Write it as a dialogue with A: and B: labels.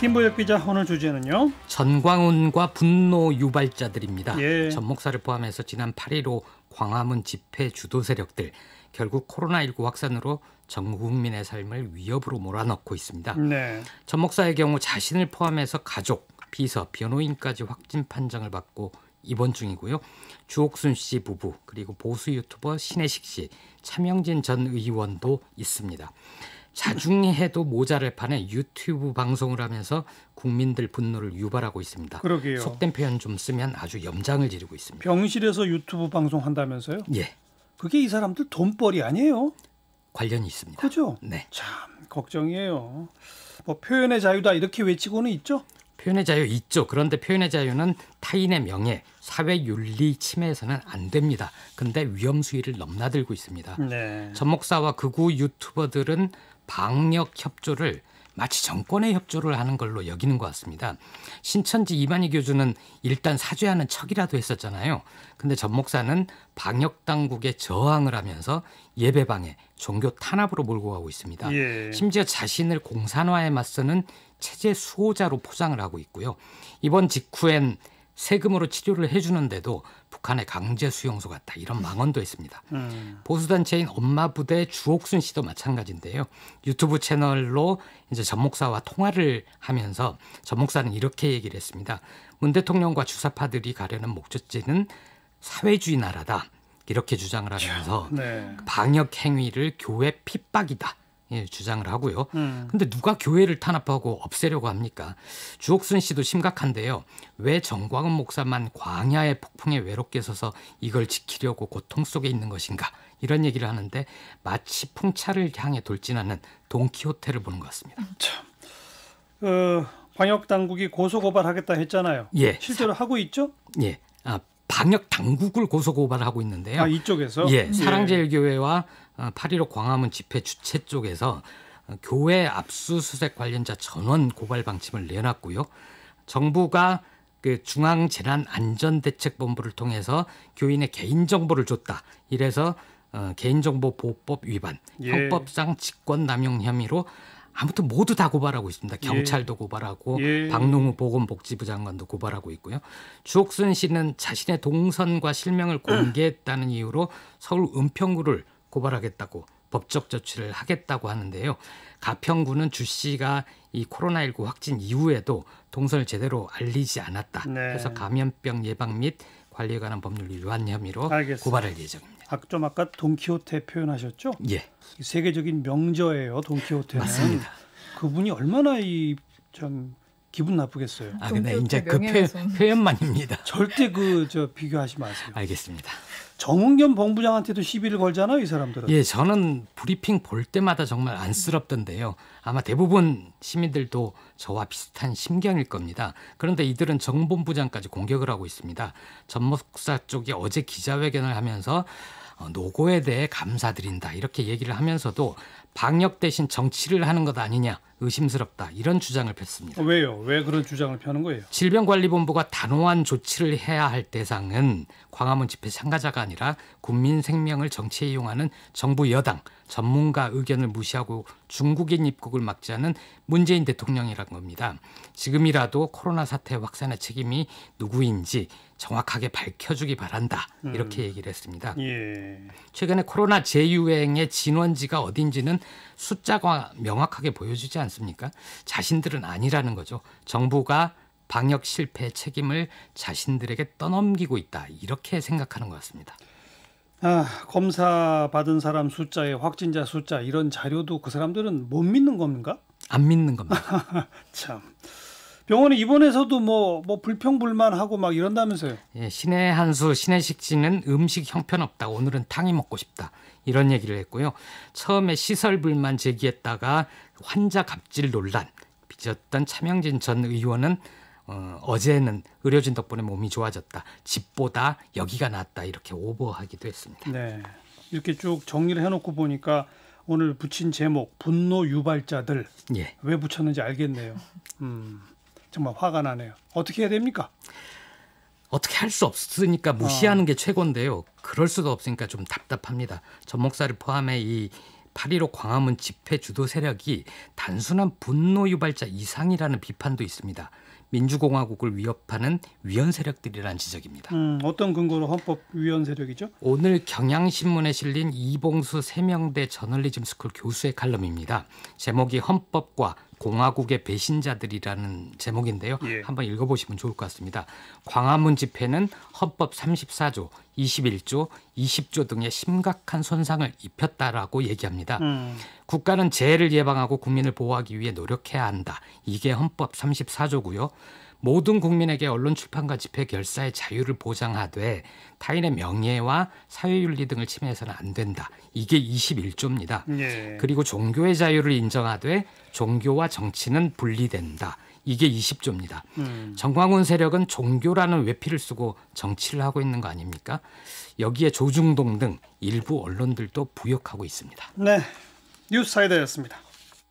A: 김보혁 기자, 오늘 주제는요?
B: 전광훈과 분노 유발자들입니다.
A: 예.
B: 전 목사를 포함해서 지난 8.15 광화문 집회 주도 세력들, 결국 코로나19 확산으로 전 국민의 삶을 위협으로 몰아넣고 있습니다.
A: 네.
B: 전 목사의 경우 자신을 포함해서 가족, 비서, 변호인까지 확진 판정을 받고 입원 중이고요. 주옥순 씨 부부, 그리고 보수 유튜버 신혜식 씨, 차명진 전 의원도 있습니다. 자중해도 모자를 파는 유튜브 방송을 하면서 국민들 분노를 유발하고 있습니다.
A: 그러게요.
B: 속된 표현 좀 쓰면 아주 염장을 지르고 있습니다.
A: 병실에서 유튜브 방송 한다면서요?
B: 예,
A: 그게 이 사람들 돈벌이 아니에요?
B: 관련이 있습니다.
A: 그죠?
B: 네,
A: 참 걱정이에요. 뭐 표현의 자유다 이렇게 외치고는 있죠?
B: 표현의 자유 있죠. 그런데 표현의 자유는 타인의 명예, 사회 윤리 침해해서는 안 됩니다. 근데 위험 수위를 넘나들고 있습니다.
A: 네.
B: 전 목사와 극우 유튜버들은 방역 협조를 마치 정권의 협조를 하는 걸로 여기는 것 같습니다. 신천지 이만희 교주는 일단 사죄하는 척이라도 했었잖아요. 근데 전 목사는 방역 당국에 저항을 하면서 예배 방해, 종교 탄압으로 몰고 가고 있습니다.
A: 예.
B: 심지어 자신을 공산화에 맞서는 체제 수호자로 포장을 하고 있고요. 이번 직후엔 세금으로 치료를 해주는데도 북한의 강제 수용소 같다, 이런 망언도 했습니다. 보수단체인 엄마부대 주옥순 씨도 마찬가지인데요. 유튜브 채널로 이제 전 목사와 통화를 하면서 전 목사는 이렇게 얘기를 했습니다. 문 대통령과 주사파들이 가려는 목적지는 사회주의 나라다, 이렇게 주장을 하면서
A: 네.
B: 방역 행위를 교회 핍박이다, 예, 주장을 하고요. 근데 누가 교회를 탄압하고 없애려고 합니까? 주옥순 씨도 심각한데요. 왜 정광훈 목사만 광야의 폭풍에 외롭게 서서 이걸 지키려고 고통 속에 있는 것인가? 이런 얘기를 하는데 마치 풍차를 향해 돌진하는 돈키호테를 보는 것 같습니다.
A: 참. 방역 당국이 고소 고발하겠다 했잖아요.
B: 예.
A: 실제로 하고 있죠?
B: 예. 방역 당국을 고소 고발하고 있는데요.
A: 이쪽에서?
B: 예. 사랑제일교회와 8.15 광화문 집회 주최 쪽에서 교회 압수수색 관련자 전원 고발 방침을 내놨고요. 정부가 그 중앙재난안전대책본부를 통해서 교인의 개인정보를 줬다, 이래서 개인정보보호법 위반,
A: 예.
B: 형법상 직권남용 혐의로 아무튼 모두 다 고발하고 있습니다. 경찰도 고발하고
A: 예.
B: 박능우 보건복지부 장관도 고발하고 있고요. 주옥순 씨는 자신의 동선과 실명을 공개했다는 이유로 서울 은평구를 고발하겠다고 법적 조치를 하겠다고 하는데요. 가평구는 주 씨가 이 코로나19 확진 이후에도 동선을 제대로 알리지 않았다.
A: 네.
B: 그래서 감염병 예방 및 관리에 관한 법률 위반 혐의로
A: 알겠습니다.
B: 고발할 예정입니다.
A: 좀 아까 돈키호테 표현하셨죠?
B: 예,
A: 세계적인 명저예요, 돈키호테는.
B: 맞습니다.
A: 그분이 얼마나 참 기분 나쁘겠어요.
B: 근데 이제 그
C: 명예훼손.
B: 표현만입니다.
A: 절대 비교하지 마세요.
B: 알겠습니다.
A: 정은겸 본부장한테도 시비를 걸잖아요, 이 사람들은.
B: 예, 저는 브리핑 볼 때마다 정말 안쓰럽던데요. 아마 대부분 시민들도 저와 비슷한 심경일 겁니다. 그런데 이들은 정 본부장까지 공격을 하고 있습니다. 전 목사 쪽이 어제 기자회견을 하면서 노고에 대해 감사드린다, 이렇게 얘기를 하면서도 방역 대신 정치를 하는 것 아니냐, 의심스럽다, 이런 주장을 폈습니다.
A: 왜요? 왜 그런 주장을 펴는 거예요?
B: 질병관리본부가 단호한 조치를 해야 할 대상은 광화문 집회 참가자가 아니라 국민 생명을 정치에 이용하는 정부 여당, 전문가 의견을 무시하고 중국인 입국을 막지 않은 문재인 대통령이라는 겁니다. 지금이라도 코로나 사태 확산의 책임이 누구인지 정확하게 밝혀주기 바란다, 이렇게 얘기를 했습니다.
A: 예.
B: 최근에 코로나 재유행의 진원지가 어딘지는 숫자가 명확하게 보여주지 않습니까? 자신들은 아니라는 거죠. 정부가 방역 실패의 책임을 자신들에게 떠넘기고 있다, 이렇게 생각하는 것 같습니다.
A: 검사 받은 사람 숫자에 확진자 숫자, 이런 자료도 그 사람들은 못 믿는 겁니까?
B: 안 믿는 겁니다.
A: 참. 병원에 입원해서도 뭐 불평불만하고 막 이런다면서요.
B: 예, 신의 한수 신혜식 씨는 음식 형편없다, 오늘은 탕이 먹고 싶다, 이런 얘기를 했고요. 처음에 시설 불만 제기했다가 환자 갑질 논란 빚었던 차명진 전 의원은 어제는 의료진 덕분에 몸이 좋아졌다, 집보다 여기가 낫다, 이렇게 오버하기도 했습니다.
A: 네, 이렇게 쭉 정리를 해놓고 보니까 오늘 붙인 제목 분노 유발자들,
B: 예.
A: 왜 붙였는지 알겠네요. 정말 화가 나네요. 어떻게 해야 됩니까?
B: 어떻게 할 수 없으니까 무시하는 게 최고인데요. 그럴 수도 없으니까 좀 답답합니다. 전 목사를 포함해 이 8.15 광화문 집회 주도 세력이 단순한 분노 유발자 이상이라는 비판도 있습니다. 민주공화국을 위협하는 위헌 세력들이라는 지적입니다.
A: 어떤 근거로 헌법 위헌 세력이죠?
B: 오늘 경향신문에 실린 이봉수 세명대 저널리즘 스쿨 교수의 칼럼입니다. 제목이 헌법과 공화국의 배신자들이라는 제목인데요.
A: 예.
B: 한번 읽어보시면 좋을 것 같습니다. 광화문 집회는 헌법 34조, 21조, 20조 등의 심각한 손상을 입혔다라고 얘기합니다. 국가는 재해를 예방하고 국민을 보호하기 위해 노력해야 한다. 이게 헌법 34조고요. 모든 국민에게 언론 출판과 집회 결사의 자유를 보장하되 타인의 명예와 사회윤리 등을 침해해서는 안 된다. 이게 21조입니다.
A: 예.
B: 그리고 종교의 자유를 인정하되 종교와 정치는 분리된다. 이게 20조입니다. 정광훈 세력은 종교라는 외피를 쓰고 정치를 하고 있는 거 아닙니까? 여기에 조중동 등 일부 언론들도 부역하고 있습니다.
A: 네, 뉴스사이다였습니다.